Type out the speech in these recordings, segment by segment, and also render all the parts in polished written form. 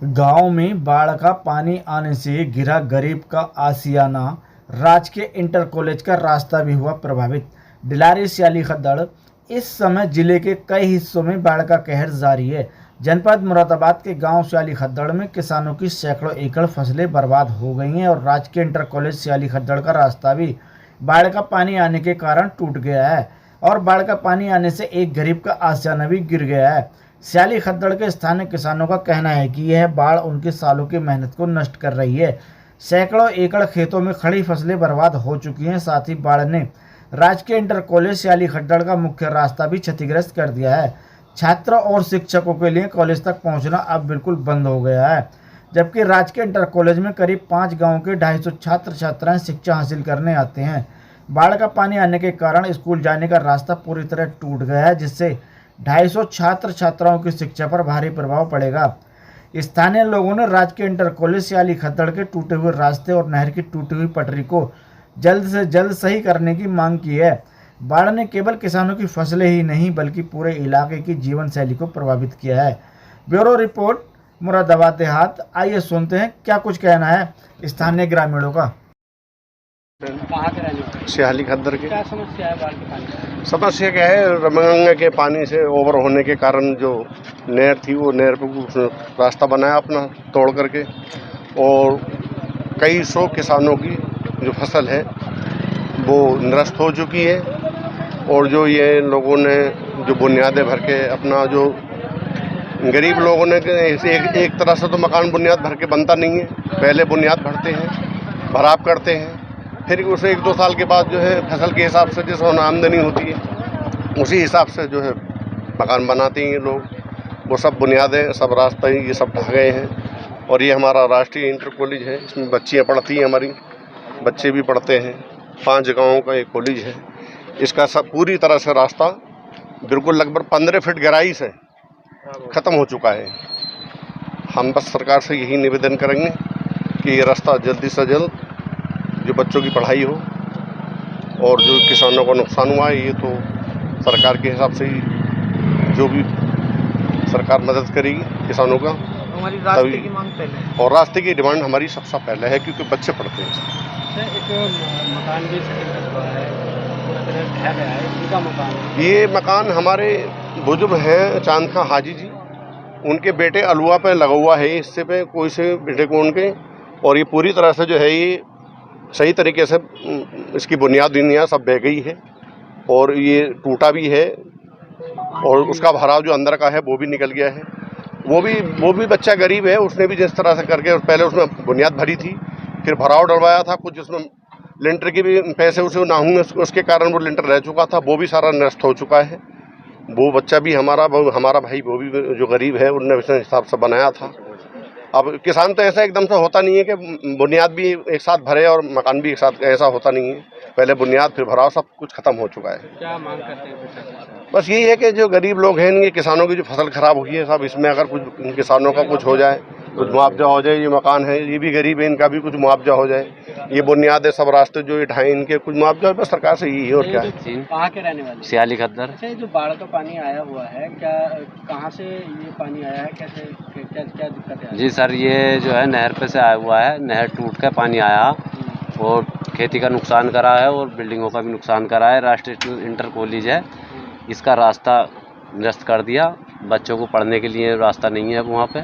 गांव में बाढ़ का पानी आने से गिरा गरीब का आशियाना। राजकीय इंटर कॉलेज का रास्ता भी हुआ प्रभावित। डिलारी सियाली खद्दड़। इस समय जिले के कई हिस्सों में बाढ़ का कहर जारी है। जनपद मुरादाबाद के गांव सियाली खद्दड़ में किसानों की सैकड़ों एकड़ फसलें बर्बाद हो गई हैं और राजकीय इंटर कॉलेज सियाली खद्दड़ का रास्ता भी बाढ़ का पानी आने के कारण टूट गया है और बाढ़ का पानी आने से एक गरीब का आशियाना भी गिर गया है। सियाली खद्दड़ के स्थानीय किसानों का कहना है कि यह बाढ़ उनके सालों की मेहनत को नष्ट कर रही है। सैकड़ों एकड़ खेतों में खड़ी फसलें बर्बाद हो चुकी हैं। साथ ही बाढ़ ने राजकीय इंटर कॉलेज सियाली खद्दड़ का मुख्य रास्ता भी क्षतिग्रस्त कर दिया है। छात्रों और शिक्षकों के लिए कॉलेज तक पहुंचना अब बिल्कुल बंद हो गया है, जबकि राजकीय इंटर कॉलेज में करीब 5 गाँव के 250 छात्र छात्राएं शिक्षा हासिल करने आते हैं। बाढ़ का पानी आने के कारण स्कूल जाने का रास्ता पूरी तरह टूट गया है, जिससे 250 छात्र छात्राओं की शिक्षा पर भारी प्रभाव पड़ेगा। स्थानीय लोगों ने राजकीय इंटर कॉलेज सियाली खद्दड़ के टूटे हुए रास्ते और नहर की टूटी हुई पटरी को जल्द से जल्द सही करने की मांग की है। बाढ़ ने केवल किसानों की फसलें ही नहीं बल्कि पूरे इलाके की जीवन शैली को प्रभावित किया है। ब्यूरो रिपोर्ट, मुरादाबाद देहात। आइए सुनते हैं क्या कुछ कहना है स्थानीय ग्रामीणों का। कहाँ के रहने वाले? सियाली खद्दड़ के। क्या समस्या है बाढ़ के पानी की? समस्या क्या है, रमगंगा के पानी से ओवर होने के कारण जो नहर थी वो नहर पे रास्ता बनाया अपना तोड़ करके, और कई सौ किसानों की जो फसल है वो नष्ट हो चुकी है। और जो ये लोगों ने जो बुनियादें भर के अपना जो गरीब लोगों ने एक तरह से तो मकान बुनियाद भर के बनता नहीं है, पहले बुनियाद भरते हैं, भराव करते हैं, फिर उसे 1-2 साल के बाद जो है फसल के हिसाब से जिस आमदनी होती है उसी हिसाब से जो है मकान बनाते हैं ये लोग। वो सब बुनियादें, सब रास्ते ये सब ढह गए हैं। और ये हमारा राष्ट्रीय इंटर कॉलेज है, इसमें बच्चियाँ पढ़ती हैं, हमारी बच्चे भी पढ़ते हैं। 5 गाँवों का एक कॉलेज है। इसका सब पूरी तरह से रास्ता बिल्कुल लगभग 15 फीट गहराई से ख़त्म हो चुका है। हम बस सरकार से यही निवेदन करेंगे कि ये रास्ता जल्दी से जल्द जो बच्चों की पढ़ाई हो, और जो किसानों का नुकसान हुआ है ये तो सरकार के हिसाब से ही जो भी सरकार मदद करेगी किसानों का। हमारी रास्ते की मांग पहले है। और रास्ते की डिमांड हमारी सबसे पहले है, क्योंकि बच्चे पढ़ते हैं। एक मकान भी क्षतिग्रस्त हुआ है, पूरा तरह ढह गया है, इनका मकान है। ये मकान हमारे बुजुर्ग हैं चांद खां हाजी जी, उनके बेटे अलुआ पे लगा हुआ है, इससे पे कोई से बेटे को उनके, और ये पूरी तरह से जो है ये सही तरीके से इसकी बुनियाद सब बह गई है और ये टूटा भी है, और उसका भराव जो अंदर का है वो भी निकल गया है। वो भी बच्चा गरीब है, उसने भी जिस तरह से करके पहले उसमें बुनियाद भरी थी, फिर भराव डलवाया था, कुछ उसमें लिंटर की भी पैसे उसे ना हुए, उसके कारण वो लिंटर रह चुका था, वो भी सारा नष्ट हो चुका है। वो बच्चा भी हमारा भाई, वो भी जो गरीब है उनने उस हिसाब से बनाया था। अब किसान तो ऐसा एकदम से होता नहीं है कि बुनियाद भी एक साथ भरे और मकान भी एक साथ, ऐसा होता नहीं है। पहले बुनियाद फिर भराव, सब कुछ खत्म हो चुका है। क्या मांग करते हैं प्रशासन? बस यही है कि जो गरीब लोग हैं, इनके किसानों की जो फसल खराब हुई है सब, इसमें अगर कुछ किसानों का कुछ हो जाए, कुछ मुआवजा हो जाए। ये मकान है, ये भी गरीब है, इनका भी कुछ मुआवजा हो जाए। ये बुनियाद है, सब रास्ते जो ढाई इनके कुछ मुआवजा, बस सरकार से यही है और क्या है। कहाँ के रहने वाले? सियाली खद्दड़। अच्छा, जो बाढ़ का पानी आया हुआ है, क्या कहाँ से ये पानी आया है, कैसे क्या दिक्कत है? जी सर, ये जो है नहर पे से आया हुआ है, नहर टूट कर पानी आया और खेती का नुकसान करा है और बिल्डिंगों का भी नुकसान करा है। राष्ट्रीय इंटर कॉलेज है, इसका रास्ता नष्ट कर दिया। बच्चों को पढ़ने के लिए रास्ता नहीं है वहाँ पे,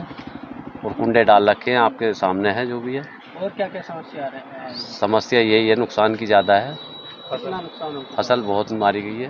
और कुंडे डाल रखे हैं, आपके सामने है जो भी है। और क्या क्या समस्या आ रही है? समस्या यही है, नुकसान की ज़्यादा है, कितना नुकसान हो? फसल बहुत मारी गई है।